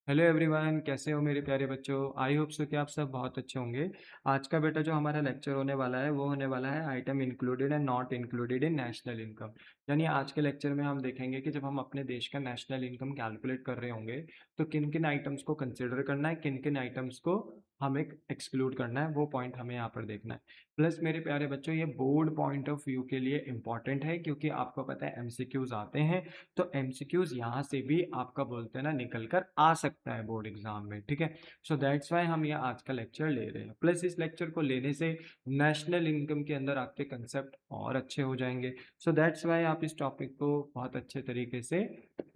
Hello everyone, कैसे हो मेरे प्यारे बच्चों। आई होप सो कि आप सब बहुत अच्छे होंगे। आज का बेटा जो हमारा लेक्चर होने वाला है वो होने वाला है item included and not included in national income. यानी आज के लेक्चर में हम देखेंगे कि जब हम अपने देश का नेशनल इनकम कैलकुलेट कर रहे होंगे तो किन किन आइटम्स को कंसिडर करना है, किन किन आइटम्स को हमें एक्सक्लूड करना है, वो पॉइंट हमें यहाँ पर देखना है। प्लस मेरे प्यारे बच्चों, ये बोर्ड पॉइंट ऑफ व्यू के लिए इंपॉर्टेंट है क्योंकि आपको पता है एमसीक्यूज आते हैं। तो एमसीक्यूज यहाँ से भी आपका बोलते हैं ना निकल कर आ सकता है बोर्ड एग्जाम में, ठीक है। सो दैट्स वाई हम ये आज का लेक्चर ले रहे हैं। प्लस इस लेक्चर को लेने से नेशनल इनकम के अंदर आपके कंसेप्ट और अच्छे हो जाएंगे। सो दैट्स वाई आप इस टॉपिक को बहुत अच्छे तरीके से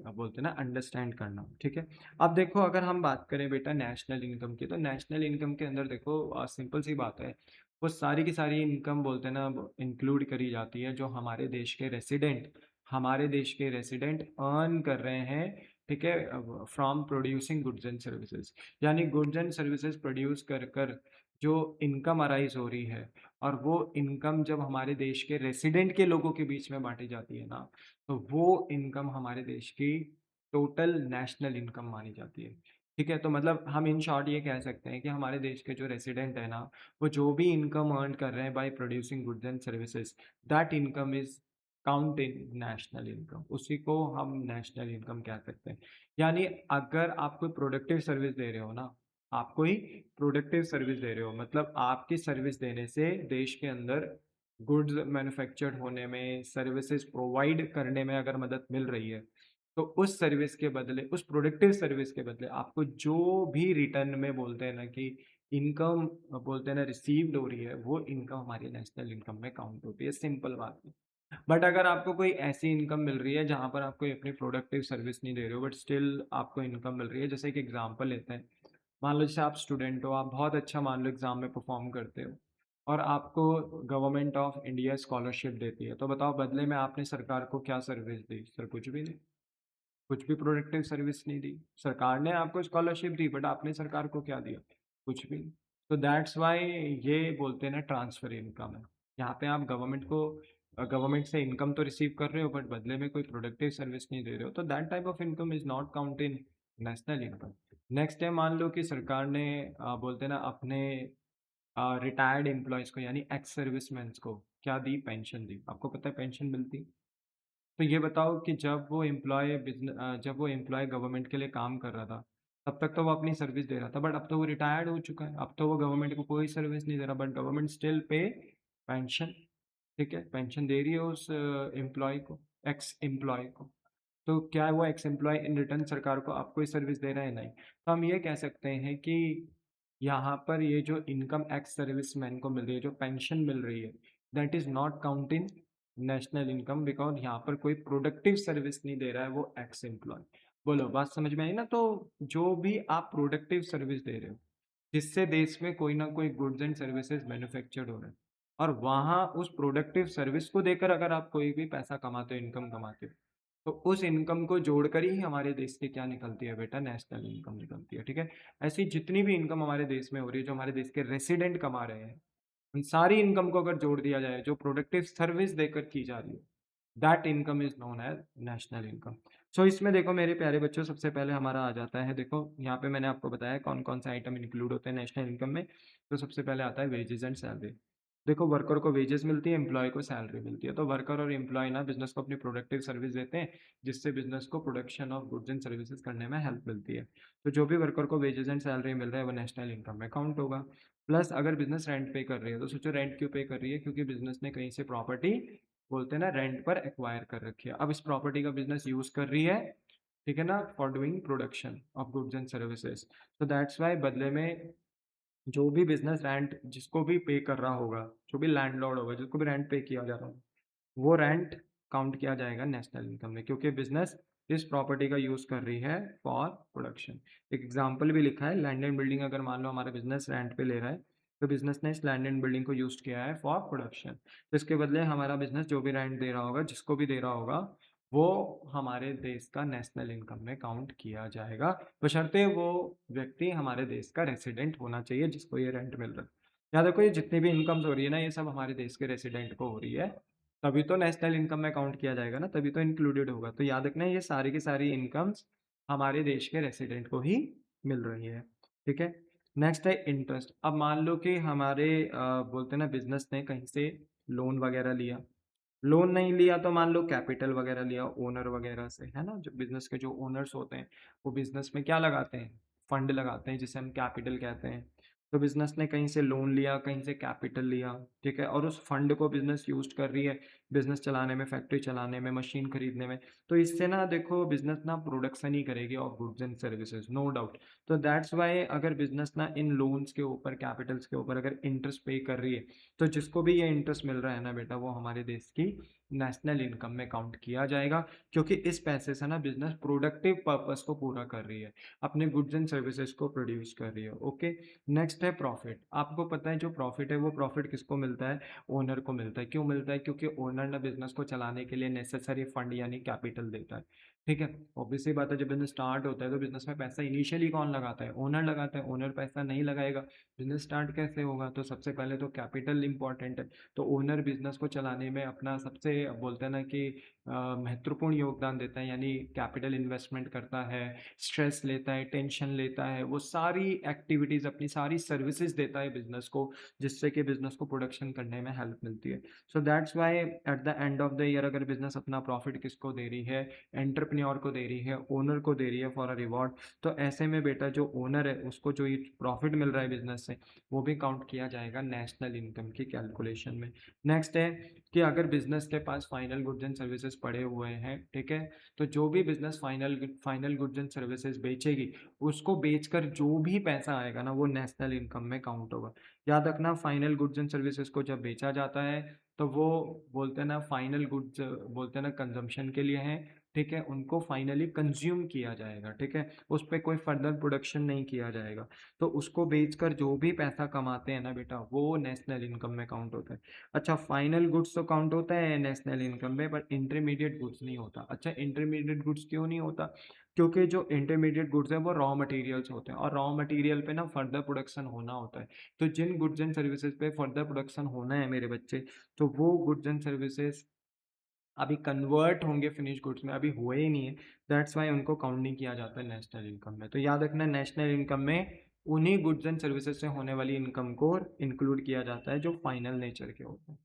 बोलते हैं ना अंडरस्टैंड करना, ठीक है। अब देखो, अगर हम बात करें बेटा नेशनल इनकम की, तो नेशनल इनकम के अंदर देखो सिंपल सी बात है, वो सारी की सारी इनकम बोलते हैं ना इंक्लूड करी जाती है जो हमारे देश के रेसिडेंट अर्न कर रहे हैं, ठीक है, from producing goods and services. यानी गुड्स एंड सर्विसेज प्रोड्यूस कर कर जो इनकम अराइज हो रही है, और वो इनकम जब हमारे देश के रेसिडेंट के लोगों के बीच में बांटी जाती है ना, तो वो इनकम हमारे देश की टोटल नेशनल इनकम मानी जाती है। ठीक है, तो मतलब हम इन शॉर्ट ये कह सकते हैं कि हमारे देश के जो रेसिडेंट है ना, वो जो भी इनकम अर्न कर रहे हैं by producing goods and services, that income is count in national income, उसी को हम नेशनल इनकम कह सकते हैं। यानी अगर आप कोई प्रोडक्टिव सर्विस दे रहे हो ना, आप कोई प्रोडक्टिव सर्विस दे रहे हो, मतलब आपकी सर्विस देने से देश के अंदर गुड्स मैन्युफैक्चर्ड होने में, सर्विसेज प्रोवाइड करने में अगर मदद मिल रही है, तो उस सर्विस के बदले, उस प्रोडक्टिव सर्विस के बदले आपको जो भी रिटर्न में बोलते हैं ना कि इनकम बोलते हैं ना रिसीव्ड हो रही है, वो इनकम हमारी नेशनल इनकम में काउंट होती है। सिंपल बात है। बट अगर आपको कोई ऐसी इनकम मिल रही है जहां पर आप कोई अपनी प्रोडक्टिव सर्विस नहीं दे रहे हो बट स्टिल आपको इनकम मिल रही है, जैसे एक एग्जांपल लेते हैं। मान लो जैसे आप स्टूडेंट हो, आप बहुत अच्छा मान लो एग्जाम में परफॉर्म करते हो, और आपको गवर्नमेंट ऑफ इंडिया स्कॉलरशिप देती है, तो बताओ बदले में आपने सरकार को क्या सर्विस दी? सर कुछ भी नहीं, कुछ भी प्रोडक्टिव सर्विस नहीं दी। सरकार ने आपको स्कॉलरशिप दी बट आपने सरकार को क्या दिया? कुछ भी नहीं। तो दैट्स वाई ये बोलते हैं ना ट्रांसफर इनकम है। यहाँ पे आप गवर्नमेंट से इनकम तो रिसीव कर रहे हो बट बदले में कोई प्रोडक्टिव सर्विस नहीं दे रहे हो, तो that type of income is not count in national income. Next है, मान लो कि सरकार ने बोलते हैं ना अपने रिटायर्ड एम्प्लॉयज को यानी एक्स सर्विसमैन को क्या दी? पेंशन दी। आपको पता है पेंशन मिलती। तो ये बताओ कि जब वो एम्प्लॉय गवर्नमेंट के लिए काम कर रहा था, तब तक तो वो अपनी सर्विस दे रहा था, बट अब तो वो रिटायर्ड हो चुका है, अब तो वो गवर्नमेंट को कोई सर्विस नहीं दे रहा, बट गवर्नमेंट स्टिल पे पेंशन। ठीक है, पेंशन दे रही है उस एम्प्लॉय को, एक्स एम्प्लॉय को। तो क्या वो एक्स एम्प्लॉय इन रिटर्न सरकार को आप कोई सर्विस दे रहा है? नहीं। तो हम ये कह सकते हैं कि यहाँ पर ये जो इनकम एक्स सर्विसमैन को मिल रही है, जो पेंशन मिल रही है, that is not count in national income, because यहाँ पर कोई प्रोडक्टिव सर्विस नहीं दे रहा है वो एक्स एम्प्लॉय। बोलो, बात समझ में आई ना? तो जो भी आप प्रोडक्टिव सर्विस दे रहे हो जिससे देश में कोई ना कोई गुड्स एंड सर्विसेज मैन्युफैक्चर्ड हो रहे हैं, और वहाँ उस प्रोडक्टिव सर्विस को देकर अगर आप कोई भी पैसा कमाते हो, इनकम कमाते हो, तो उस इनकम को जोड़कर ही हमारे देश की क्या निकलती है बेटा? नेशनल इनकम निकलती है, ठीक है। ऐसी जितनी भी इनकम हमारे देश में हो रही है, जो हमारे देश के रेसिडेंट कमा रहे हैं, उन सारी इनकम को अगर जोड़ दिया जाए जो प्रोडक्टिव सर्विस देकर की जा रही है, that income is known as national income. So इसमें देखो मेरे प्यारे बच्चों, सबसे पहले हमारा आ जाता है, देखो यहाँ पे मैंने आपको बताया कौन कौन से आइटम इंक्लूड होते हैं नेशनल इनकम में। तो सबसे पहले आता है वेजेस एंड सैलरी। देखो, वर्कर को वेजेस मिलती है, एम्प्लॉय को सैलरी मिलती है। तो वर्कर और एम्प्लॉय ना बिजनेस को अपनी प्रोडक्टिव सर्विस देते हैं, जिससे बिजनेस को production of goods and services करने में हेल्प मिलती है। तो जो भी वर्कर को वेजेस एंड सैलरी मिल रहा है वो नेशनल इनकम में काउंट होगा। प्लस अगर बिजनेस रेंट पे कर रही है, तो सोचो रेंट क्यों पे कर रही है? क्योंकि बिजनेस ने कहीं से प्रॉपर्टी बोलते हैं ना रेंट पर एक्वायर कर रखी है, अब इस प्रॉपर्टी का बिजनेस यूज कर रही है, ठीक है ना, for doing production of goods and services. तो दैट्स वाई बदले में जो भी बिजनेस रेंट जिसको भी पे कर रहा होगा, जो भी लैंडलॉर्ड होगा जिसको भी रेंट पे किया जा रहा होगा, वो रेंट काउंट किया जाएगा नेशनल इनकम में, क्योंकि बिजनेस इस प्रॉपर्टी का यूज कर रही है फॉर प्रोडक्शन। एक एग्जांपल भी लिखा है, लैंड एंड बिल्डिंग अगर मान लो हमारा बिजनेस रेंट पे ले रहा है, तो बिजनेस ने इस लैंड एंड बिल्डिंग को यूज किया है फॉर प्रोडक्शन, तो इसके बदले हमारा बिजनेस जो भी रेंट दे रहा होगा, जिसको भी दे रहा होगा, वो हमारे देश का नेशनल इनकम में काउंट किया जाएगा, बशर्ते वो व्यक्ति हमारे देश का रेसिडेंट होना चाहिए जिसको ये रेंट मिल रहा है। याद रखो, ये जितनी भी इनकम्स हो रही है ना, ये सब हमारे देश के रेसिडेंट को हो रही है, तभी तो नेशनल इनकम में काउंट किया जाएगा ना, तभी तो इंक्लूडेड होगा। तो याद रखना, ये सारी की सारी इनकम्स हमारे देश के रेसिडेंट को ही मिल रही है, ठीक है। नेक्स्ट है इंटरेस्ट। अब मान लो कि हमारे बोलते हैं ना बिजनेस ने कहीं से लोन वगैरह लिया, लोन नहीं लिया तो मान लो कैपिटल वगैरह लिया ओनर वगैरह से, है ना, जो बिजनेस के जो ओनर्स होते हैं वो बिजनेस में क्या लगाते हैं, फंड लगाते हैं जिसे हम कैपिटल कहते हैं। तो बिजनेस ने कहीं से लोन लिया, कहीं से कैपिटल लिया, ठीक है, और उस फंड को बिजनेस यूज कर रही है बिजनेस चलाने में, फैक्ट्री चलाने में, मशीन खरीदने में। तो इससे ना देखो बिजनेस ना प्रोडक्शन ही करेगी of goods and services, no doubt. तो दैट्स वाई अगर बिजनेस ना इन लोन्स के ऊपर, कैपिटल्स के ऊपर अगर इंटरेस्ट पे कर रही है, तो जिसको भी ये इंटरेस्ट मिल रहा है ना बेटा, वो हमारे देश की नेशनल इनकम में काउंट किया जाएगा, क्योंकि इस पैसे से ना बिजनेस प्रोडक्टिव पर्पस को पूरा कर रही है, अपने गुड्स एंड सर्विसेज को प्रोड्यूस कर रही है। ओके। नेक्स्ट है प्रॉफिट। आपको पता है जो प्रॉफिट है वो प्रॉफिट किसको मिलता है, ओनर को मिलता है। क्यों मिलता है, क्योंकि ओनर ना बिजनेस को चलाने के लिए नेसेसरी फंड यानी कैपिटल देता है, ठीक है। ऑब्वियसली बात है, जब बिजनेस स्टार्ट होता है तो बिजनेस में पैसा इनिशियली कौन लगाता है, ओनर लगाता है। ओनर पैसा नहीं लगाएगा, बिजनेस स्टार्ट कैसे होगा। तो सबसे पहले तो कैपिटल इंपॉर्टेंट है। तो ओनर बिजनेस को चलाने में अपना सबसे बोलते हैं ना कि महत्वपूर्ण योगदान देता है, यानी कैपिटल इन्वेस्टमेंट करता है, स्ट्रेस लेता है, टेंशन लेता है, वो सारी एक्टिविटीज़, अपनी सारी सर्विसेज देता है बिजनेस को, जिससे कि बिजनेस को प्रोडक्शन करने में हेल्प मिलती है। So that's why at the end of the year अगर बिजनेस अपना प्रॉफिट किसको दे रही है, एंटरप्रेन्योर को दे रही है, ओनर को दे रही है फॉर अ रिवॉर्ड, तो ऐसे में बेटा जो ओनर है उसको जो ये प्रॉफिट मिल रहा है बिजनेस से, वो भी काउंट किया जाएगा नेशनल इनकम की कैलकुलेशन में। नेक्स्ट है कि अगर बिजनेस के पास फाइनल गुड्स एंड सर्विसेज पड़े हुए हैं, ठीक है, तो जो भी business final goods and services बेचेगी, उसको बेचकर जो भी पैसा आएगा ना वो नेशनल इनकम में काउंट होगा। याद रखना, फाइनल गुड्स एंड सर्विसेज को जब बेचा जाता है तो वो बोलते हैं ना फाइनल गुड्स, बोलते हैं ना कंजम्पशन के लिए हैं, ठीक है, उनको फाइनली कंज्यूम किया जाएगा, ठीक है, उस पर कोई फर्दर प्रोडक्शन नहीं किया जाएगा। तो उसको बेचकर जो भी पैसा कमाते हैं ना बेटा, वो नेशनल इनकम में काउंट होता है। अच्छा, फाइनल गुड्स तो काउंट होता है नेशनल इनकम में, बट इंटरमीडिएट गुड्स नहीं होता। अच्छा, इंटरमीडिएट गुड्स क्यों नहीं होता, क्योंकि जो इंटरमीडिएट गुड्स है वो रॉ मटेरियल्स होते हैं, और रॉ मटेरियल पे ना फर्दर प्रोडक्शन होना होता है। तो जिन गुड्स एंड सर्विसेज पे फर्दर प्रोडक्शन होना है मेरे बच्चे, तो वो गुड्स एंड सर्विसेज अभी कन्वर्ट होंगे फिनिश गुड्स में, अभी हुए ही नहीं है। दैट्स वाई उनको काउंट नहीं किया जाता है नेशनल इनकम में। तो याद रखना, नेशनल इनकम में उन्हीं गुड्स एंड सर्विसेज से होने वाली इनकम को इंक्लूड किया जाता है जो फाइनल नेचर के होते हैं,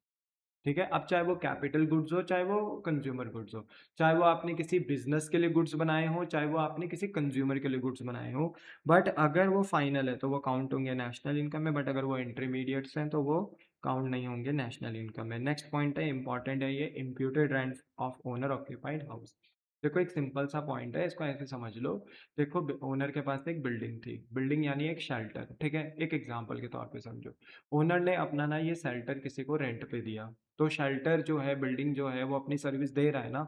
ठीक है। अब चाहे वो कैपिटल गुड्स हो, चाहे वो कंज्यूमर गुड्स हो, चाहे वो आपने किसी बिजनेस के लिए गुड्स बनाए हो, चाहे वो आपने किसी कंज्यूमर के लिए गुड्स बनाए हो, बट अगर वो फाइनल है तो वो काउंट होंगे नेशनल इनकम में, बट अगर वो इंटरमीडिएट्स हैं तो वो काउंट नहीं होंगे नेशनल इनकम में। नेक्स्ट पॉइंट है, इंपॉर्टेंट है ये, imputed rent of owner occupied house. देखो एक सिंपल सा पॉइंट है, इसको ऐसे समझ लो। देखो ओनर के पास एक बिल्डिंग थी, बिल्डिंग यानी एक शेल्टर, ठीक है, एक एग्जांपल के तौर पे समझो। ओनर ने अपना ना ये शेल्टर किसी को रेंट पे दिया, तो शेल्टर जो है, बिल्डिंग जो है, वो अपनी सर्विस दे रहा है ना,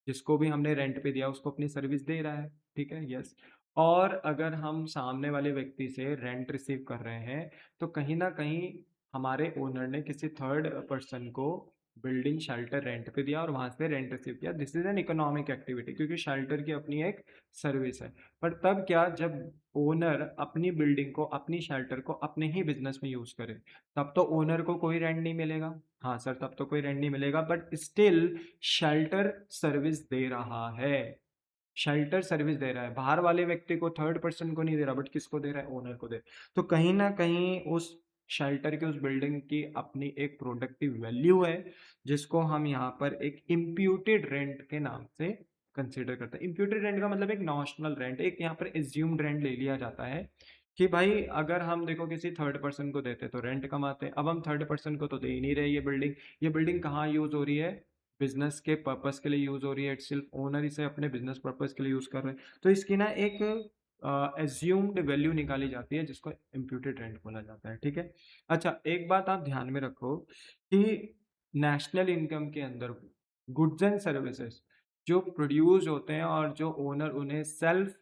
जिसको भी हमने रेंट पे दिया उसको अपनी सर्विस दे रहा है, ठीक है, यस। और अगर हम सामने वाले व्यक्ति से रेंट रिसीव कर रहे हैं, तो कहीं ना कहीं हमारे ओनर ने किसी थर्ड पर्सन को बिल्डिंग शेल्टर रेंट पे दिया और वहां से रेंट रिसीव किया। This is an economic activity, क्योंकि शेल्टर की अपनी एक सर्विस है। पर तब क्या, जब ओनर अपनी बिल्डिंग को, अपनी शेल्टर को अपने ही बिजनेस में यूज करे, तब तो ओनर को कोई रेंट नहीं मिलेगा। हाँ सर, तब तो कोई रेंट नहीं मिलेगा, बट स्टिल शेल्टर सर्विस दे रहा है, शेल्टर सर्विस दे रहा है, बाहर वाले व्यक्ति को, थर्ड पर्सन को नहीं दे रहा, बट किसको दे रहा है, ओनर को दे। तो कहीं ना कहीं उस शेल्टर की, उस बिल्डिंग की अपनी एक प्रोडक्टिव वैल्यू है, जिसको हम यहाँ पर एक इम्प्यूटेड रेंट के नाम से कंसिडर करते हैं। इम्प्यूटेड रेंट का मतलब एक नॉशनल रेंट, एक यहाँ पर एज्यूम्ड रेंट ले लिया जाता है कि भाई अगर हम देखो किसी थर्ड पर्सन को देते तो रेंट कमाते, अब हम थर्ड पर्सन को तो दे ही नहीं रहे। ये बिल्डिंग कहाँ यूज हो रही है, बिजनेस के पर्पस के लिए यूज हो रही है, इट्स सिर्फ ओनर इसे अपने बिजनेस पर्पस के लिए यूज कर रहे हैं। तो इसकी ना एक एज्यूम्ड वैल्यू निकाली जाती है, जिसको इम्प्यूटेड रेंट बोला जाता है, ठीक है। अच्छा, एक बात आप ध्यान में रखो कि नेशनल इनकम के अंदर गुड्स एंड सर्विसेज जो प्रोड्यूस होते हैं और जो ओनर उन्हें सेल्फ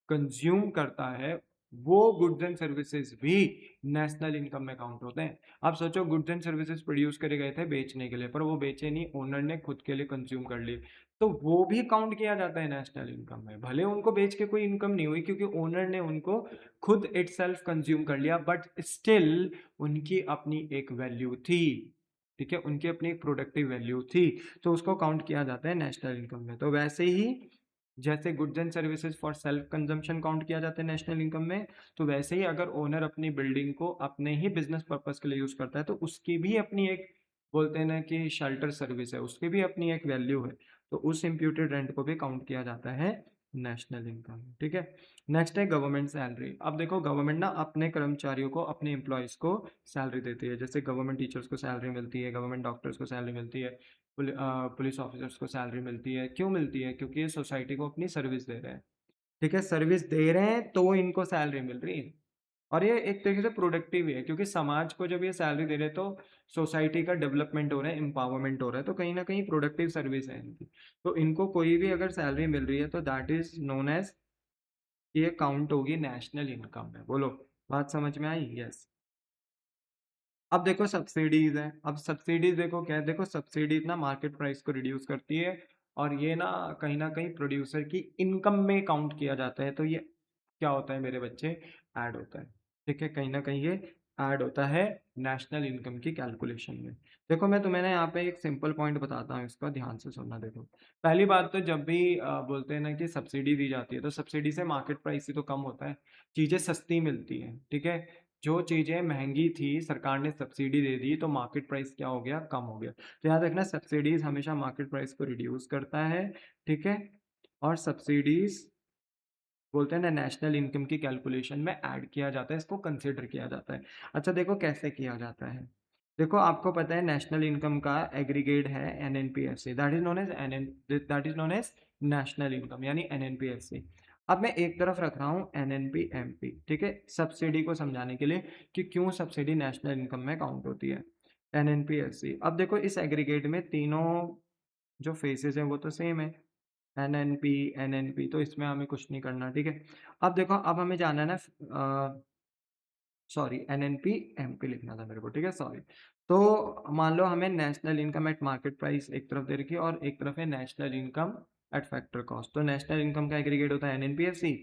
कंज्यूम करता है, वो गुड्स एंड सर्विसेज भी नेशनल इनकम में काउंट होते हैं। आप सोचो, गुड्स एंड सर्विसेज प्रोड्यूस करे गए थे बेचने के लिए, पर वो बेचे नहीं, ओनर ने खुद के लिए कंज्यूम कर लिए, तो वो भी काउंट किया जाता है नेशनल इनकम में। भले उनको बेच के कोई इनकम नहीं हुई, क्योंकि ओनर ने उनको खुद इट सेल्फ कंज्यूम कर लिया, बट स्टिल उनकी अपनी एक वैल्यू थी, ठीक है, उनकी अपनी एक प्रोडक्टिव वैल्यू थी, तो उसको काउंट किया जाता है नेशनल इनकम में। तो वैसे ही जैसे goods and services for self consumption count किया जाता है नेशनल इनकम में, तो वैसे ही अगर ओनर अपनी बिल्डिंग को अपने ही बिजनेस पर्पस के लिए यूज करता है तो उसकी भी अपनी एक, बोलते हैं ना कि शेल्टर सर्विस है, उसकी भी अपनी एक वैल्यू है, तो उस इम्प्यूटेड रेंट को भी काउंट किया जाता है नेशनल इनकम। ठीक है, नेक्स्ट है गवर्नमेंट सैलरी। अब देखो गवर्नमेंट ना अपने कर्मचारियों को, अपने एम्प्लॉयज़ को सैलरी देती है, जैसे गवर्नमेंट टीचर्स को सैलरी मिलती है, गवर्नमेंट डॉक्टर्स को सैलरी मिलती है, पुलिस ऑफिसर्स को सैलरी मिलती है। क्यों मिलती है? क्योंकि ये सोसाइटी को अपनी सर्विस दे रहे हैं। ठीक है, सर्विस दे रहे हैं तो इनको सैलरी मिल रही है, और ये एक तरीके से प्रोडक्टिव ही है, क्योंकि समाज को जब ये सैलरी दे रहे हैं तो सोसाइटी का डेवलपमेंट हो रहा है, एम्पावरमेंट हो रहा है, तो कहीं ना कहीं प्रोडक्टिव सर्विस है इनकी। तो इनको कोई भी अगर सैलरी मिल रही है तो दैट इज नोन एज, ये काउंट होगी नेशनल इनकम में। बोलो, बात समझ में आई? यस। अब देखो सब्सिडीज है। अब सब्सिडीज देखो क्या है, देखो सब्सिडीज ना मार्केट प्राइस को रिड्यूस करती है, और ये ना कहीं प्रोड्यूसर की इनकम में काउंट किया जाता है, तो ये क्या होता है मेरे बच्चे, ऐड होता है। ठीक है, कहीं ना कहीं ये ऐड होता है नेशनल इनकम की कैलकुलेशन में। देखो मैं तुम्हें ना यहाँ पे एक सिंपल पॉइंट बताता हूँ, इसका ध्यान से सुनना। देखो पहली बात तो जब भी बोलते हैं ना कि सब्सिडी दी जाती है, तो सब्सिडी से मार्केट प्राइस ही तो कम होता है, चीज़ें सस्ती मिलती हैं। ठीक है, जो चीज़ें महंगी थी सरकार ने सब्सिडी दे दी, तो मार्केट प्राइस क्या हो गया, कम हो गया। तो याद रखना सब्सिडीज हमेशा मार्केट प्राइस को रिड्यूस करता है। ठीक है, और सब्सिडीज बोलते हैं ना नेशनल इनकम की कैलकुलेशन में ऐड किया जाता है, इसको कंसिडर किया जाता है। अच्छा देखो कैसे किया जाता है। देखो आपको पता है नेशनल इनकम का एग्रीगेट है NNPFC, that is known as that is known as national income, यानी एनएनपीएफसी। अब मैं एक तरफ रख रहा हूँ एनएनपीएमपी, ठीक है, सब्सिडी को समझाने के लिए कि क्यों सब्सिडी नेशनल इनकम में काउंट होती है। एनएनपीएफसी, अब देखो इस एग्रीगेट में तीनों जो फेसेस हैं वो तो सेम है, एनएनपी एनएनपी, तो इसमें हमें कुछ नहीं करना। ठीक है, अब देखो अब हमें जाना है ना, सॉरी एनएनपी एमपी लिखना था मेरे को। ठीक है, सॉरी। तो मान लो हमें national income eight market price एक तरफ दे रखी है, और एक तरफ है national income eight factor cost. तो नेशनल इनकम का एग्रीगेट होता है एनएनपीएफसी,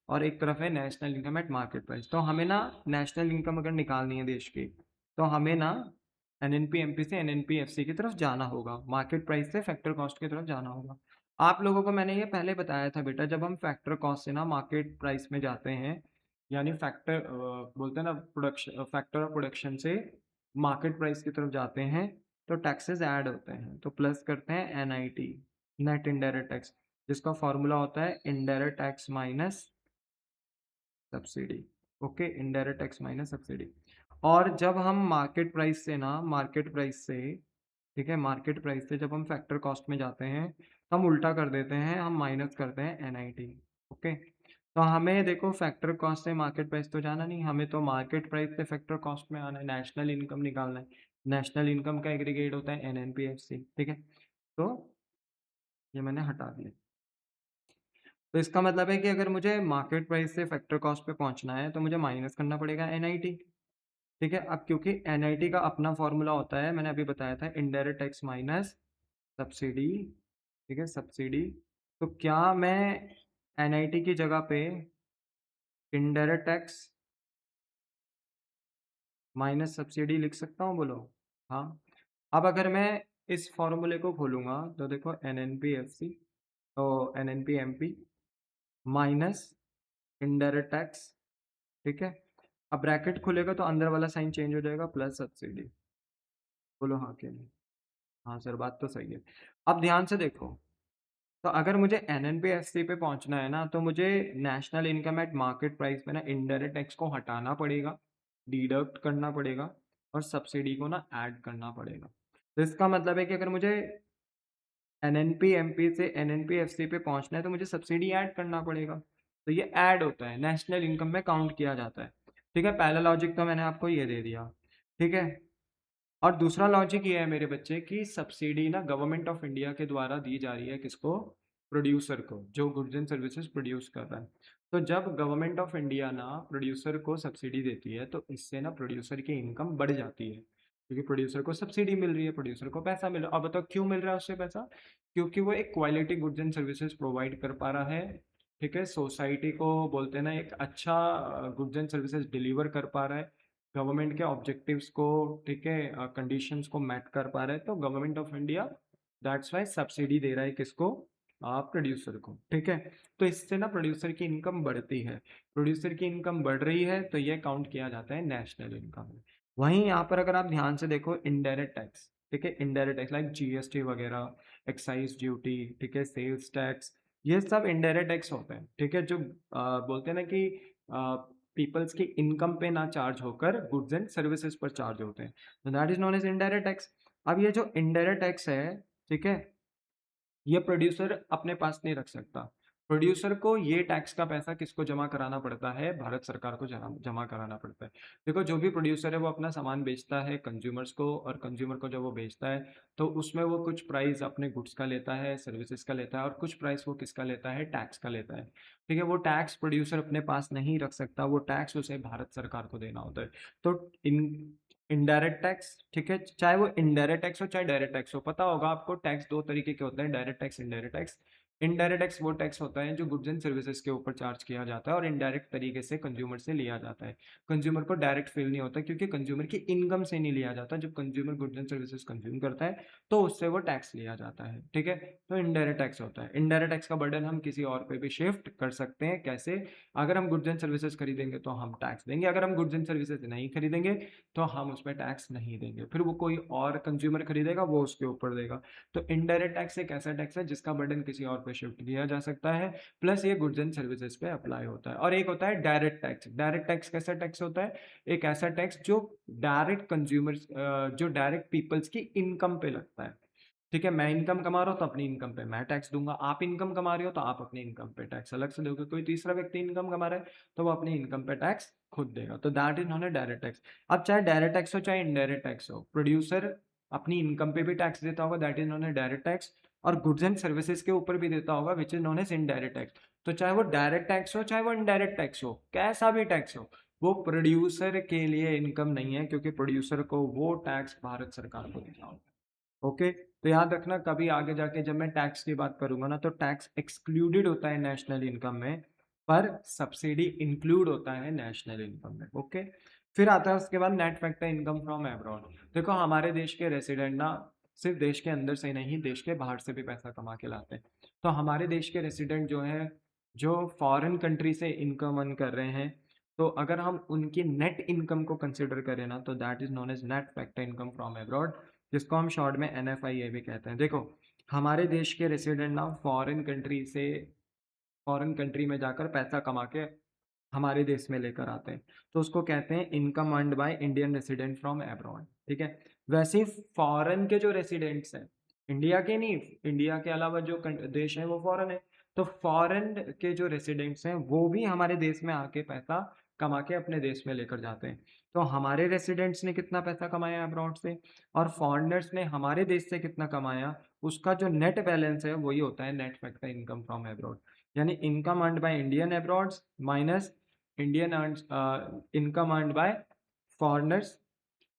और एक तरफ है national income eight market price. तो हमें ना नेशनल इनकम अगर निकालनी है देश की, तो हमें ना एनएनपी एमपी से एनएनपीएफसी की तरफ जाना होगा, मार्केट प्राइस से फैक्टर कॉस्ट की तरफ जाना होगा। आप लोगों को मैंने ये पहले बताया था बेटा, जब हम फैक्टर कॉस्ट से ना मार्केट प्राइस में जाते हैं, यानी फैक्टर बोलते हैं ना प्रोडक्शन, फैक्टर ऑफ प्रोडक्शन से मार्केट प्राइस की तरफ जाते हैं, तो टैक्सेस ऐड होते हैं, तो प्लस करते हैं एनआईटी, नेट इनडायरेक्ट टैक्स, जिसका फॉर्मूला होता है indirect tax minus subsidy. Okay, indirect tax minus subsidy. और जब हम मार्केट प्राइस से ना, मार्केट प्राइस से, ठीक है, मार्केट प्राइस से जब हम फैक्टर कॉस्ट में जाते हैं, तो हम उल्टा कर देते हैं, हम माइनस करते हैं एनआईटी। ओके, तो हमें देखो फैक्टर कॉस्ट से मार्केट प्राइस तो जाना नहीं, हमें तो मार्केट प्राइस से फैक्टर कॉस्ट में आना है, नेशनल इनकम निकालना है। नेशनल इनकम का एग्रीगेट होता है एनएनपीएफसी। ठीक है, तो ये मैंने हटा दिया। तो इसका मतलब है कि अगर मुझे मार्केट प्राइस से फैक्टर कॉस्ट पे पहुंचना है तो मुझे माइनस करना पड़ेगा एनआईटी। ठीक है, अब क्योंकि एनआईटी का अपना फॉर्मूला होता है, मैंने अभी बताया था, इनडायरेक्ट टैक्स माइनस सब्सिडी। ठीक है, सब्सिडी। तो क्या मैं एनआईटी की जगह पे इनडायरेक्ट टैक्स माइनस सब्सिडी लिख सकता हूँ? बोलो हाँ। अब अगर मैं इस फॉर्मूले को खोलूंगा तो देखो N N P F C, तो N N P M P minus indirect tax. ठीक है, अब ब्रैकेट खुलेगा तो अंदर वाला साइन चेंज हो जाएगा, प्लस सब्सिडी। बोलो हाँ के नहीं? हाँ सर, बात तो सही है। अब ध्यान से देखो, तो अगर मुझे एनएनपीएफसी पे पहुंचना है ना, तो मुझे national income eight market price में ना इनडायरेक्ट टैक्स को हटाना पड़ेगा, डिडक्ट करना पड़ेगा, और सब्सिडी को ना ऐड करना पड़ेगा। तो इसका मतलब है कि अगर मुझे एनएनपी एमपी से एनएनपीएफसी पे पहुंचना है तो मुझे सब्सिडी ऐड करना पड़ेगा, तो ये ऐड होता है, नेशनल इनकम में काउंट किया जाता है। ठीक है, पहला लॉजिक तो मैंने आपको ये दे दिया। ठीक है, और दूसरा लॉजिक ये है मेरे बच्चे कि सब्सिडी ना गवर्नमेंट ऑफ इंडिया के द्वारा दी जा रही है, किसको? प्रोड्यूसर को, जो गुड्स एंड सर्विसेज प्रोड्यूस कर रहा है। तो जब गवर्नमेंट ऑफ इंडिया ना प्रोड्यूसर को सब्सिडी देती है, तो इससे ना प्रोड्यूसर की इनकम बढ़ जाती है, क्योंकि प्रोड्यूसर को सब्सिडी मिल रही है, प्रोड्यूसर को पैसा मिल रहा है। अब बताओ क्यों मिल रहा है उससे पैसा? क्योंकि वो एक quality goods and services provide कर पा रहा है। ठीक है, सोसाइटी को बोलते हैं ना एक अच्छा गुड्स एंड सर्विसेज डिलीवर कर पा रहा है, गवर्नमेंट के ऑब्जेक्टिव्स को, ठीक है, कंडीशंस को मैट कर पा रहा है, तो government of India that's why subsidy दे रहा है, किसको? प्रोड्यूसर को, ठीक है। तो इससे ना प्रोड्यूसर की इनकम बढ़ती है, प्रोड्यूसर की इनकम बढ़ रही है तो ये काउंट किया जाता है नेशनल इनकम में। वहीं यहाँ पर अगर आप ध्यान से देखो इनडायरेक्ट टैक्स, ठीक है, इनडायरेक्ट टैक्स लाइक जीएसटी वगैरह, एक्साइज ड्यूटी, ठीक है, सेल्स टैक्स, ये सब इनडायरेक्ट टैक्स होते हैं, ठीक है, जो बोलते हैं ना कि पीपल्स की इनकम पे ना चार्ज होकर गुड्स एंड सर्विसेज पर चार्ज होते हैं, तो that is known as indirect tax. अब ये जो इनडायरेक्ट टैक्स है, ठीक है, ये प्रोड्यूसर अपने पास नहीं रख सकता। प्रोड्यूसर को ये टैक्स का पैसा किसको जमा कराना पड़ता है? भारत सरकार को जमा जमा कराना पड़ता है। देखो जो भी प्रोड्यूसर है वो अपना सामान बेचता है कंज्यूमर्स को, और कंज्यूमर को जब वो बेचता है तो उसमें वो कुछ प्राइस अपने गुड्स का लेता है, सर्विसेज का लेता है, और कुछ प्राइस वो किसका लेता है? टैक्स का लेता है, ठीक है। वो टैक्स प्रोड्यूसर अपने पास नहीं रख सकता, वो टैक्स उसे भारत सरकार को देना होता है। तो इन इनडायरेक्ट टैक्स, ठीक है, चाहे वो इनडायरेक्ट टैक्स हो चाहे डायरेक्ट टैक्स हो, पता होगा आपको टैक्स दो तरीके के होते हैं, direct tax, indirect tax. Indirect tax वो टैक्स होता है जो गुड्स एंड सर्विसेज के ऊपर चार्ज किया जाता है और इनडायरेक्ट तरीके से कंज्यूमर से लिया जाता है। कंज्यूमर को डायरेक्ट फील नहीं होता क्योंकि कंज्यूमर की इनकम से नहीं लिया जाता। जब consumer goods and services consume करता है तो उससे वो टैक्स लिया जाता है, ठीक है। तो इनडायरेक्ट टैक्स होता है। इनडायरेक्ट टैक्स का बर्डन हम किसी और पे भी शिफ्ट कर सकते हैं। कैसे? अगर हम गुड्स एंड सर्विसेज खरीदेंगे तो हम टैक्स देंगे, अगर हम गुड्स एंड सर्विसेज नहीं खरीदेंगे तो हम उस पर टैक्स नहीं देंगे, फिर वो कोई और कंज्यूमर खरीदेगा वो उसके ऊपर देगा। तो इनडायरेक्ट टैक्स एक ऐसा टैक्स है जिसका बर्डन किसी और पे शिफ्ट किया जा सकता है, प्लस ये गुड्स एंड सर्विसेज पे अप्लाई होता है। और एक होता है डायरेक्ट टैक्स। डायरेक्ट टैक्स कैसा टैक्स होता है? एक ऐसा टैक्स जो डायरेक्ट कंज्यूमर्स, जो डायरेक्ट पीपल्स की इनकम पे लगता है, ठीक है। मैं इनकम कमा रहा हूँ तो अपनी इनकम पे मैं टैक्स दूंगा, आप इनकम कमा रहे हो तो आप अपनी इनकम पे टैक्स अलग से दोगे, कोई तीसरा व्यक्ति इनकम कमा रहा है तो वो अपनी इनकम पे टैक्स खुद देगा। तो that is known a direct tax. अब चाहे डायरेक्ट टैक्स हो चाहे इनडायरेक्ट टैक्स हो, प्रोड्यूसर अपनी इनकम पे भी टैक्स देता होगा, that is known a direct tax, और गुड्स एंड सर्विसेज के ऊपर भी देता होगा, which is known as indirect tax. तो चाहे वो डायरेक्ट टैक्स हो चाहे वो इनडायरेक्ट टैक्स हो, कैसा भी टैक्स हो, वो प्रोड्यूसर के लिए इनकम नहीं है क्योंकि प्रोड्यूसर को वो टैक्स भारत सरकार को देना होगा। ओके, तो याद रखना कभी आगे जाके जब मैं टैक्स की बात करूंगा ना तो टैक्स एक्सक्लूडेड होता है नेशनल इनकम में, पर सब्सिडी इंक्लूड होता है नेशनल इनकम में। ओके, फिर आता है उसके बाद net factor income from abroad. देखो हमारे देश के रेसिडेंट ना सिर्फ देश के अंदर से नहीं देश के बाहर से भी पैसा कमा के लाते हैं। तो हमारे देश के रेसिडेंट जो हैं, जो फॉरेन कंट्री से इनकम अर्न कर रहे हैं, तो अगर हम उनकी नेट इनकम को कंसिडर करें ना तो that is known as net factor income from abroad, जिसको हम शॉर्ट में NFIA भी कहते हैं। देखो हमारे देश के रेसिडेंट ना फॉरेन कंट्री में जाकर पैसा कमा के हमारे देश में लेकर आते हैं, तो उसको कहते हैं income earned by Indian resident from abroad, ठीक है। वैसे ही फॉरेन के जो रेसिडेंट्स हैं, इंडिया के नहीं, इंडिया के अलावा जो देश है वो फॉरेन है, तो फॉरेन के जो रेसिडेंट्स हैं वो भी हमारे देश में आके पैसा कमा के अपने देश में लेकर जाते हैं। तो हमारे रेसिडेंट्स ने कितना पैसा कमाया अब्रॉड से और फॉरेनर्स ने हमारे देश से कितना कमाया, उसका जो नेट बैलेंस है वही होता है net factor income from abroad. यानी income earned by Indian abroad minus Indian income earned by foreigners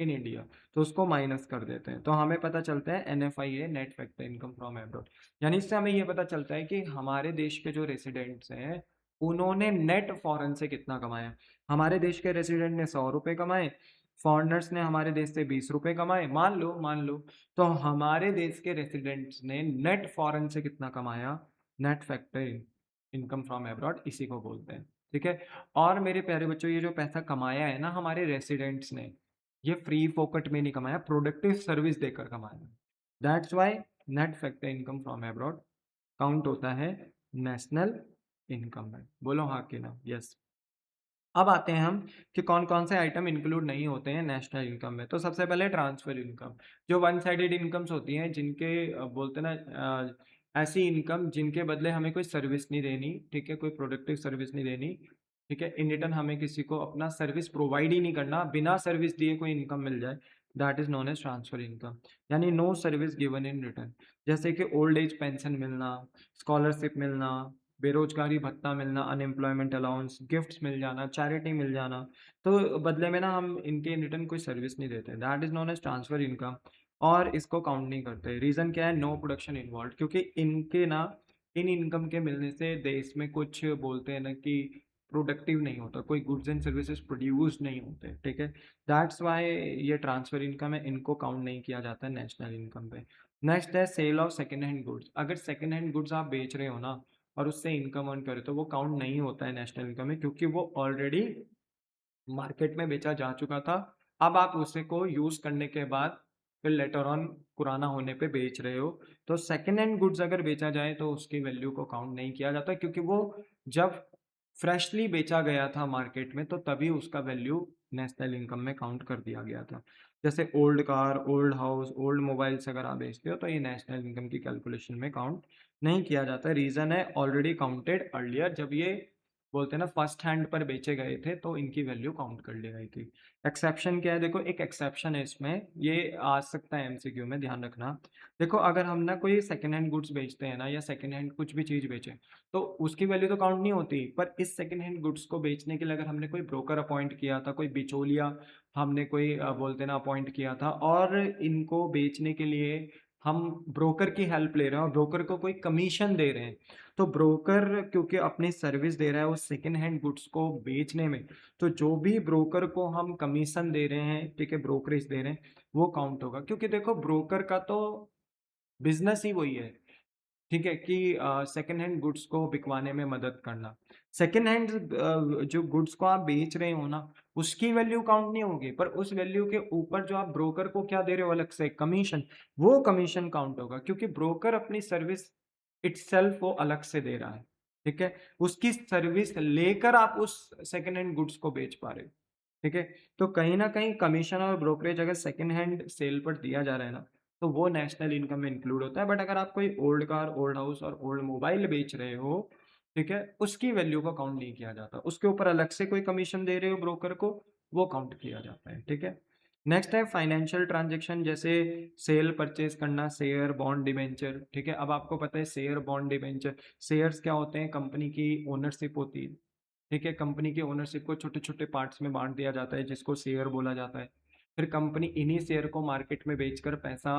in India, तो उसको माइनस कर देते हैं, तो हमें पता चलता है NFIA net factor income from abroad. यानी इससे हमें ये पता चलता है कि हमारे देश के जो रेसिडेंट्स हैं उन्होंने नेट फॉरेन से कितना कमाया। हमारे देश के रेसिडेंट ने 100 रुपये कमाए, फॉरेनर्स ने हमारे देश से 20 रुपये कमाए, मान लो, तो हमारे देश के रेसिडेंट्स ने नेट फॉरेन से कितना कमाया, net factor income from abroad, इसी को बोलते हैं, ठीक है। और मेरे प्यारे बच्चों ये जो पैसा कमाया है ना हमारे रेसिडेंट्स ने, ये फ्री फोकट में नहीं कमाया, प्रोडक्टिव सर्विस देकर कमाया। That's why net factor income from abroad count होता है नेशनल इनकम में। बोलो हाँ कि ना? यस। अब आते हैं हम कि कौन कौन से आइटम इंक्लूड नहीं होते हैं नेशनल इनकम में। तो सबसे पहले ट्रांसफर इनकम, जो वन साइडेड इनकम्स होती हैं, जिनके बोलते ना ऐसी इनकम जिनके बदले हमें कोई सर्विस नहीं देनी, ठीक है, कोई प्रोडक्टिव सर्विस नहीं देनी, ठीक है, इन रिटर्न हमें किसी को अपना सर्विस प्रोवाइड ही नहीं करना, बिना सर्विस दिए कोई इनकम मिल जाए, that is known as transfer income. यानी no service given in return, जैसे कि ओल्ड एज पेंशन मिलना, स्कॉलरशिप मिलना, बेरोजगारी भत्ता मिलना, अनएम्प्लॉयमेंट अलाउंस, गिफ्ट्स मिल जाना, चैरिटी मिल जाना, तो बदले में ना हम इनके इन रिटर्न कोई सर्विस नहीं देते, that is known as transfer income, और इसको काउंट नहीं करते। रीज़न क्या है? नो प्रोडक्शन इन्वॉल्व, क्योंकि इनके ना इन इनकम के मिलने से देश में कुछ बोलते हैं ना कि प्रोडक्टिव नहीं होता, कोई गुड्स एंड सर्विसेज प्रोड्यूस नहीं होते, ठीक है। दैट्स वाई ये ट्रांसफर इनकम है, इनको काउंट नहीं किया जाता है नेशनल इनकम पे। नेक्स्ट है sale of second hand goods. अगर सेकेंड हैंड गुड्स आप बेच रहे हो ना और उससे इनकम अर्न करे तो वो काउंट नहीं होता है नेशनल इनकम में, क्योंकि वो ऑलरेडी मार्केट में बेचा जा चुका था। अब आप उसे को यूज करने के बाद फिर लेटर ऑन पुराना होने पे बेच रहे हो, तो सेकेंड हैंड गुड्स अगर बेचा जाए तो उसकी वैल्यू को काउंट नहीं किया जाता, क्योंकि वो जब फ्रेशली बेचा गया था मार्केट में तो तभी उसका वैल्यू नेशनल इनकम में काउंट कर दिया गया था। जैसे old car, old house, old mobiles अगर आप बेचते हो तो ये नेशनल इनकम की कैलकुलेशन में काउंट नहीं किया जाता। रीजन है ऑलरेडी काउंटेड अर्लियर, जब ये बोलते हैं ना फर्स्ट हैंड पर बेचे गए थे तो इनकी वैल्यू काउंट कर ली गई थी। एक्सेप्शन क्या है, देखो एक एक्सेप्शन है इसमें, ये आ सकता है एमसीक्यू में, ध्यान रखना। देखो अगर हम ना कोई सेकंड हैंड गुड्स बेचते हैं ना, या सेकंड हैंड कुछ भी चीज बेचे, तो उसकी वैल्यू तो काउंट नहीं होती, पर इस सेकंड हैंड गुड्स को बेचने के लिए अगर हमने कोई ब्रोकर अपॉइंट किया था, कोई बिचौलिया हमने कोई बोलते ना अपॉइंट किया था, और इनको बेचने के लिए हम ब्रोकर की हेल्प ले रहे हैं और ब्रोकर को कोई कमीशन दे रहे हैं, तो ब्रोकर क्योंकि अपनी सर्विस दे रहा है उस सेकेंड हैंड गुड्स को बेचने में, तो जो भी ब्रोकर को हम कमीशन दे रहे हैं, ठीक है, ब्रोकरेज दे रहे हैं, वो काउंट होगा। क्योंकि देखो ब्रोकर का तो बिजनेस ही वही है, ठीक है, कि सेकेंड हैंड गुड्स को बिकवाने में मदद करना। सेकेंड हैंड जो गुड्स को आप बेच रहे हो ना, उसकी वैल्यू काउंट नहीं होगी, पर उस वैल्यू के ऊपर जो आप ब्रोकर को क्या दे रहे हो अलग से कमीशन, वो कमीशन काउंट होगा, क्योंकि ब्रोकर अपनी सर्विस इटसेल्फ वो अलग से दे रहा है, ठीक है। उसकी सर्विस लेकर आप उस सेकेंड हैंड गुड्स को बेच पा रहे हो, ठीक है। तो कहीं ना कहीं कमीशन और ब्रोकरेज अगर सेकेंड हैंड सेल पर दिया जा रहा है ना, तो वो नेशनल इनकम में इंक्लूड होता है। बट अगर आप कोई ओल्ड कार, ओल्ड हाउस और ओल्ड मोबाइल बेच रहे हो, ठीक है, उसकी वैल्यू को काउंट नहीं किया जाता, उसके ऊपर अलग से कोई कमीशन दे रहे हो ब्रोकर को, वो काउंट किया जाता है, ठीक है। नेक्स्ट है फाइनेंशियल ट्रांजेक्शन, जैसे सेल परचेज करना, शेयर, बॉन्ड, डिबेंचर, ठीक है। अब आपको पता है शेयर, बॉन्ड, डिबेंचर, शेयर्स क्या होते हैं, कंपनी की ओनरशिप होती है, ठीक है। कंपनी की ओनरशिप को छोटे छोटे पार्ट्स में बांट दिया जाता है, जिसको शेयर बोला जाता है। फिर कंपनी इन्हीं शेयर को मार्केट में बेचकर पैसा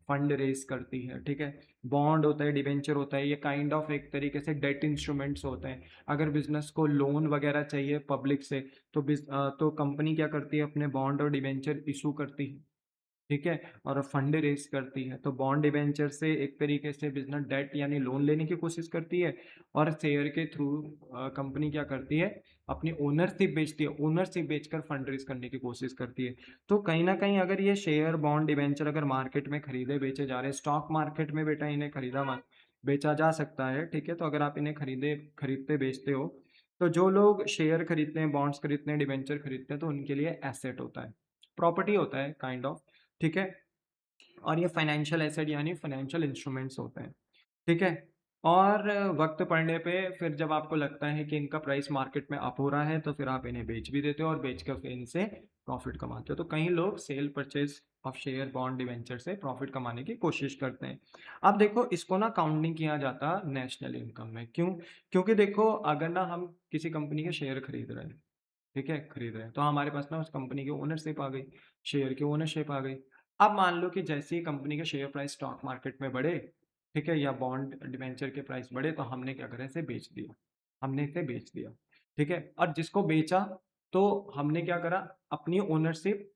फंड रेज करती है, ठीक है। बॉन्ड होता है, डिबेंचर होता है, ये काइंड ऑफ एक तरीके से डेट इंस्ट्रूमेंट्स होते हैं। अगर बिजनेस को लोन वगैरह चाहिए पब्लिक से, तो तो कंपनी क्या करती है, अपने बॉन्ड और डिबेंचर इशू करती है, ठीक है, और फंड रेज करती है। तो बॉन्ड डिबेंचर से एक तरीके से बिजनेस डेट यानी लोन लेने की कोशिश करती है, और शेयर के थ्रू कंपनी क्या करती है, अपनी ओनरशिप बेचती है, ओनरशिप बेचकर फंड रेज करने की कोशिश करती है। तो कहीं ना कहीं अगर ये शेयर, बॉन्ड, डिबेंचर अगर मार्केट में खरीदे बेचे जा रहे हैं, स्टॉक मार्केट में बेटा इन्हें बेचा जा सकता है, ठीक है। तो अगर आप इन्हें खरीदते बेचते हो, तो जो लोग शेयर खरीदते हैं, बॉन्ड्स खरीदते हैं, डिबेंचर खरीदते हैं, तो उनके लिए एसेट होता है, प्रॉपर्टी होता है काइंड ऑफ, ठीक है। और ये फाइनेंशियल एसेट यानी फाइनेंशियल इंस्ट्रूमेंट्स होते हैं, ठीक है। और वक्त पड़ने पे फिर जब आपको लगता है कि इनका प्राइस मार्केट में अप हो रहा है, तो फिर आप इन्हें बेच भी देते हो और बेचकर फिर इनसे प्रॉफिट कमाते हो। तो कई लोग cell purchase of share, bond, debenture से प्रॉफिट कमाने की कोशिश करते हैं। अब देखो इसको ना काउंट नहीं किया जाता नेशनल इनकम में, क्यों? क्योंकि देखो अगर ना हम किसी कंपनी के शेयर खरीद रहे हैं, ठीक है, खरीद रहे हैं, तो हमारे पास ना उस कंपनी की ओनरशिप आ गई, शेयर की ओनरशिप आ गई। अब मान लो कि जैसे ही कंपनी के शेयर प्राइस स्टॉक मार्केट में बढ़े, ठीक है, या बॉन्ड डिवेंचर के प्राइस बढ़े, तो हमने क्या करा, इसे बेच दिया, हमने इसे बेच दिया, ठीक है। और जिसको बेचा, तो हमने क्या करा, अपनी ओनरशिप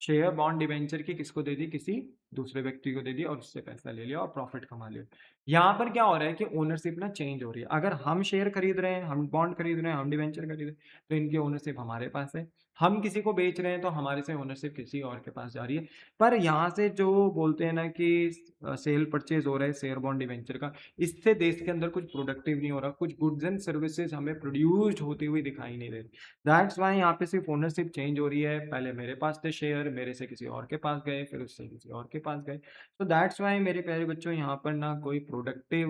शेयर, बॉन्ड, डिवेंचर की किसको दे दी, किसी दूसरे व्यक्ति को दे दी, और उससे पैसा ले लिया और प्रॉफिट कमा लिया। यहाँ पर क्या हो रहा है कि ओनरशिप ना चेंज हो रही है। अगर हम शेयर खरीद रहे हैं, हम बॉन्ड खरीद रहे हैं, हम डिवेंचर खरीद रहे हैं, तो इनकी ओनरशिप हमारे पास है। हम किसी को बेच रहे हैं तो हमारे से ओनरशिप किसी और के पास जा रही है। पर यहाँ से जो बोलते हैं ना कि सेल परचेज हो रहा है शेयर, बॉन्ड, डिवेंचर का, इससे देश के अंदर कुछ प्रोडक्टिव नहीं हो रहा, कुछ गुड्स एंड सर्विसेज हमें प्रोड्यूस्ड होती हुई दिखाई नहीं दे रही। दैट्स वाई यहाँ पे सिर्फ ओनरशिप चेंज हो रही है, पहले मेरे पास थे शेयर, मेरे से किसी और के पास गए, फिर उससे किसी और के पास गए। तो दैट्स वाई मेरे प्यारे बच्चों, यहाँ पर ना कोई प्रोडक्टिव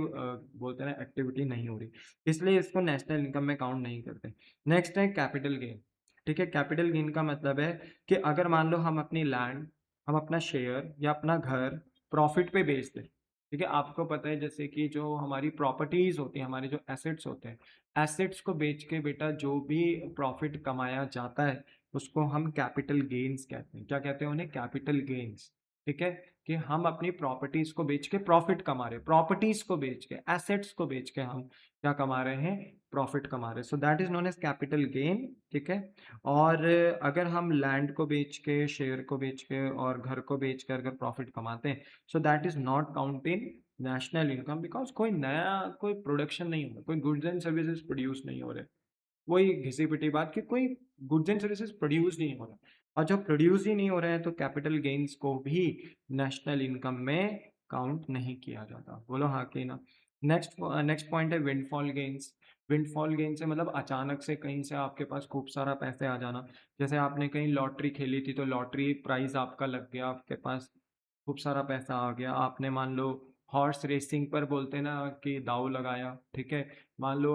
बोलते हैं ना एक्टिविटी नहीं हो रही, इसलिए इसको नेशनल इनकम में काउंट नहीं करते। नेक्स्ट है कैपिटल गेन, ठीक है। कैपिटल गेन का मतलब है कि अगर मान लो हम अपनी लैंड, हम अपना शेयर या अपना घर प्रॉफिट पे बेच दें, ठीक है। आपको पता है जैसे कि जो हमारी प्रॉपर्टीज होती हैं, हमारे जो एसेट्स होते हैं, एसेट्स को बेच के बेटा जो भी प्रॉफिट कमाया जाता है, उसको हम कैपिटल गेन्स कहते हैं। क्या कहते हैं उन्हें? कैपिटल गेन्स, ठीक है। कि हम अपनी प्रॉपर्टीज को बेच के प्रॉफिट कमा रहे हैं, प्रॉपर्टीज को बेच के, एसेट्स को बेच के हम क्या कमा रहे हैं? प्रॉफिट कमा रहे हैं, so that is known as capital gain, ठीक है। और अगर हम लैंड को बेच के, शेयर को बेच के और घर को बेच कर अगर प्रॉफिट कमाते हैं, so that is not count in national income, because कोई नया कोई प्रोडक्शन नहीं हो रहा, कोई गुड्स एंड सर्विसेज प्रोड्यूस नहीं हो रहे। वही घिसी पिटी बात कि कोई गुड्स एंड सर्विसेज प्रोड्यूस नहीं हो रहा, और जब प्रोड्यूस ही नहीं हो रहे हैं तो कैपिटल गेन्स को भी नेशनल इनकम में काउंट नहीं किया जाता। बोलो हाँ कि ना। नेक्स्ट नेक्स्ट पॉइंट है विंडफॉल गेन्स। विंडफॉल गेन से मतलब अचानक से कहीं से आपके पास खूब सारा पैसे आ जाना। जैसे आपने कहीं लॉटरी खेली थी तो लॉटरी प्राइस आपका लग गया, आपके पास खूब सारा पैसा आ गया। आपने मान लो हॉर्स रेसिंग पर बोलते ना कि दाव लगाया, ठीक है। मान लो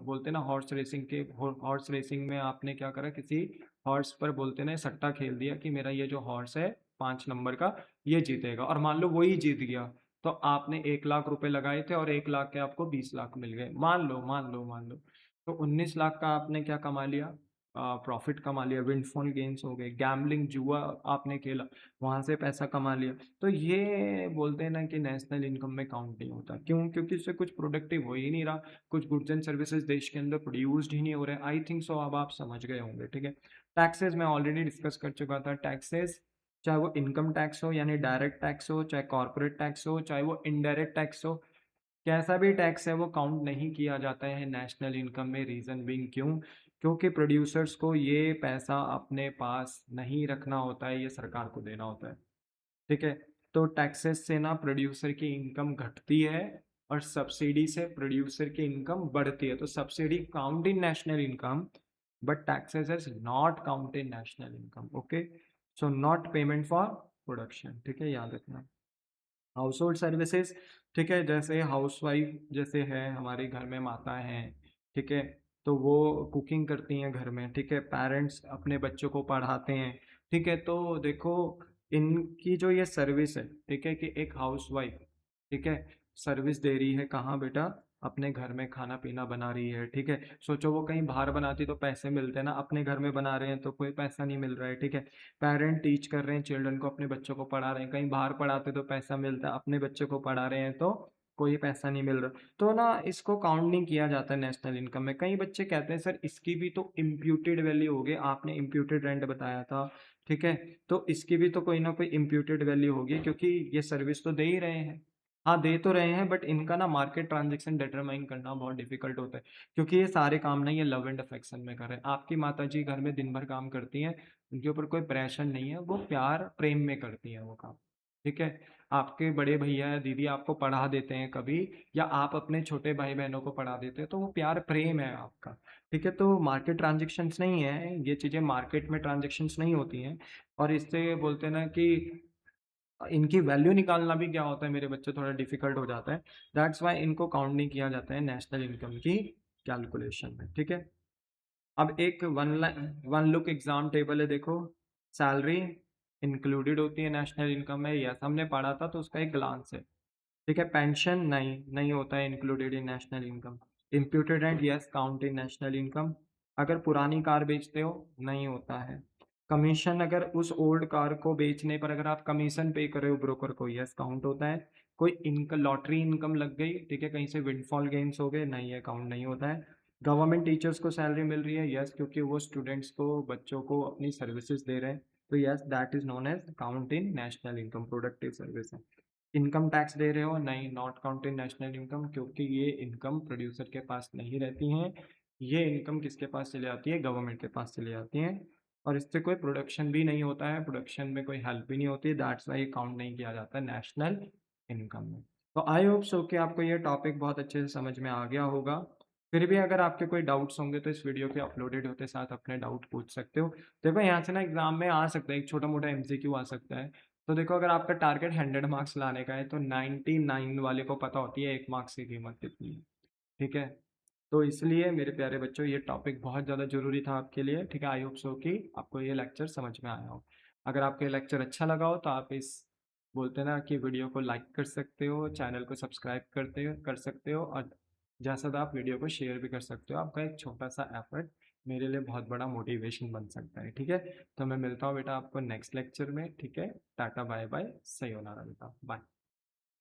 बोलते ना हॉर्स रेसिंग के, हॉर्स रेसिंग में आपने क्या करा, किसी हॉर्स पर बोलते ना सट्टा खेल दिया कि मेरा ये जो हॉर्स है 5 नंबर का ये जीतेगा, और मान लो वही जीत गया, तो आपने 1 लाख रुपए लगाए थे और 1 लाख के आपको 20 लाख मिल गए, मान लो तो 19 लाख का आपने क्या कमा लिया, प्रॉफिट कमा लिया, विंडफॉल गेन्स हो गए। गैम्बलिंग, जुआ आपने खेला, वहां से पैसा कमा लिया, तो ये बोलते हैं ना कि नेशनल इनकम में काउंट नहीं होता। क्यों? क्योंकि इससे कुछ प्रोडक्टिव हो ही नहीं रहा, कुछ गुड्स एंड सर्विसेज देश के अंदर प्रोड्यूस्ड ही नहीं हो रहे। आई थिंक सो अब आप समझ गए होंगे, ठीक है। टैक्सेस मैं ऑलरेडी डिस्कस कर चुका था। टैक्सेस चाहे वो इनकम टैक्स हो यानी डायरेक्ट टैक्स हो, चाहे कॉर्पोरेट टैक्स हो, चाहे वो इनडायरेक्ट टैक्स हो, कैसा भी टैक्स है वो काउंट नहीं किया जाता है नेशनल इनकम में। रीजन बीइंग क्यों? क्योंकि प्रोड्यूसर्स को ये पैसा अपने पास नहीं रखना होता है, ये सरकार को देना होता है, ठीक है। तो टैक्सेस से ना प्रोड्यूसर की इनकम घटती है और सब्सिडी से प्रोड्यूसर की इनकम बढ़ती है। तो subsidy count in national income but taxes is not count in national income, okay. So not payment for production, ठीक है, याद रखना। हाउस होल्ड सर्विसेज, ठीक है, जैसे हाउसवाइफ जैसे है हमारे घर में माता हैं, ठीक है, तो वो कुकिंग करती हैं घर में, ठीक है। पेरेंट्स अपने बच्चों को पढ़ाते हैं, ठीक है। तो देखो इनकी जो ये सर्विस है, ठीक है, कि एक हाउसवाइफ, ठीक है, सर्विस दे रही है कहाँ बेटा, अपने घर में खाना पीना बना रही है, ठीक है। सोचो वो कहीं बाहर बनाती तो पैसे मिलते ना, अपने घर में बना रहे हैं तो कोई पैसा नहीं मिल रहा है, ठीक है। पेरेंट टीच कर रहे हैं चिल्ड्रन को, अपने बच्चों को पढ़ा रहे हैं, कहीं बाहर पढ़ाते तो पैसा मिलता, अपने बच्चों को पढ़ा रहे हैं तो कोई पैसा नहीं मिल रहा, तो ना इसको काउंट नहीं किया जाता नेशनल इनकम में। कई बच्चे कहते हैं सर इसकी भी तो इम्प्यूटेड वैल्यू होगी, आपने इम्प्यूटेड रेंट बताया था, ठीक है, तो इसकी भी तो कोई ना कोई इम्प्यूटेड वैल्यू होगी, क्योंकि ये सर्विस तो दे ही रहे हैं। हाँ दे तो रहे हैं, बट इनका ना मार्केट ट्रांजेक्शन डिटरमाइन करना बहुत डिफिकल्ट होता है, क्योंकि ये सारे काम ना ये लव एंड अफेक्शन में कर रहे हैं। आपकी माता जी घर में दिन भर काम करती हैं, उनके ऊपर कोई प्रेशर नहीं है, वो प्यार प्रेम में करती हैं वो काम, ठीक है। आपके बड़े भैया या दीदी आपको पढ़ा देते हैं कभी, या आप अपने छोटे भाई बहनों को पढ़ा देते हैं, तो वो प्यार प्रेम है आपका, ठीक है। तो मार्केट ट्रांजेक्शन्स नहीं है, ये चीज़ें मार्केट में ट्रांजेक्शन्स नहीं होती हैं, और इससे बोलते हैं ना कि इनकी वैल्यू निकालना भी क्या होता है मेरे बच्चे, थोड़ा डिफिकल्ट हो जाता है। दैट्स वाई इनको काउंट नहीं किया जाता है नेशनल इनकम की कैलकुलेशन में, ठीक है। अब एक वन लुक एग्जाम टेबल है, देखो। सैलरी इंक्लूडेड होती है नेशनल इनकम में, यस हमने पढ़ा था, तो उसका एक ग्लांस है, ठीक है। पेंशन नहीं, नहीं होता है included in national income. Imputed rent yes count in national income. अगर पुरानी कार बेचते हो नहीं होता है। कमीशन, अगर उस ओल्ड कार को बेचने पर अगर आप कमीशन पे कर रहे हो ब्रोकर को, यस काउंट होता है। कोई इनकम, लॉटरी इनकम लग गई, ठीक है, कहीं से विंडफॉल गेन्स हो गए, नहीं है, काउंट नहीं होता है। गवर्नमेंट टीचर्स को सैलरी मिल रही है, यस, क्योंकि वो स्टूडेंट्स को, बच्चों को अपनी सर्विसेज दे रहे हैं, तो yes that is known as count in national income, productive service है। इनकम टैक्स दे रहे हो, नहीं, not count in national income, क्योंकि ये इनकम प्रोड्यूसर के पास नहीं रहती हैं, ये इनकम किसके पास चले आती है, गवर्नमेंट के पास चली जाती हैं, और इससे कोई प्रोडक्शन भी नहीं होता है, प्रोडक्शन में कोई हेल्प भी नहीं होती है, दैट्स वाई काउंट नहीं किया जाता है नेशनल इनकम में। तो आई होप सो कि आपको ये टॉपिक बहुत अच्छे से समझ में आ गया होगा। फिर भी अगर आपके कोई डाउट्स होंगे तो इस वीडियो के अपलोडेड होते साथ अपने डाउट पूछ सकते हो। देखो यहाँ से ना एग्जाम में आ सकता है, एक छोटा मोटा एमसीक्यू आ सकता है। तो देखो अगर आपका टारगेट 100 मार्क्स लाने का है तो 99 वाले को पता होती है 1 मार्क्स की कीमत कितनी है, ठीक है। तो इसलिए मेरे प्यारे बच्चों ये टॉपिक बहुत ज़्यादा जरूरी था आपके लिए, ठीक है। आई होप सो कि आपको ये लेक्चर समझ में आया हो। अगर आपको ये लेक्चर अच्छा लगा हो तो आप इस बोलते हैं ना कि वीडियो को लाइक कर सकते हो, चैनल को सब्सक्राइब कर सकते हो, और जैसा तो आप वीडियो को शेयर भी कर सकते हो। आपका एक छोटा सा एफर्ट मेरे लिए बहुत बड़ा मोटिवेशन बन सकता है, ठीक है। तो मैं मिलता हूँ बेटा आपको नेक्स्ट लेक्चर में, ठीक है। टाटा बाय बाय, सयोनारा बेटा, बाय।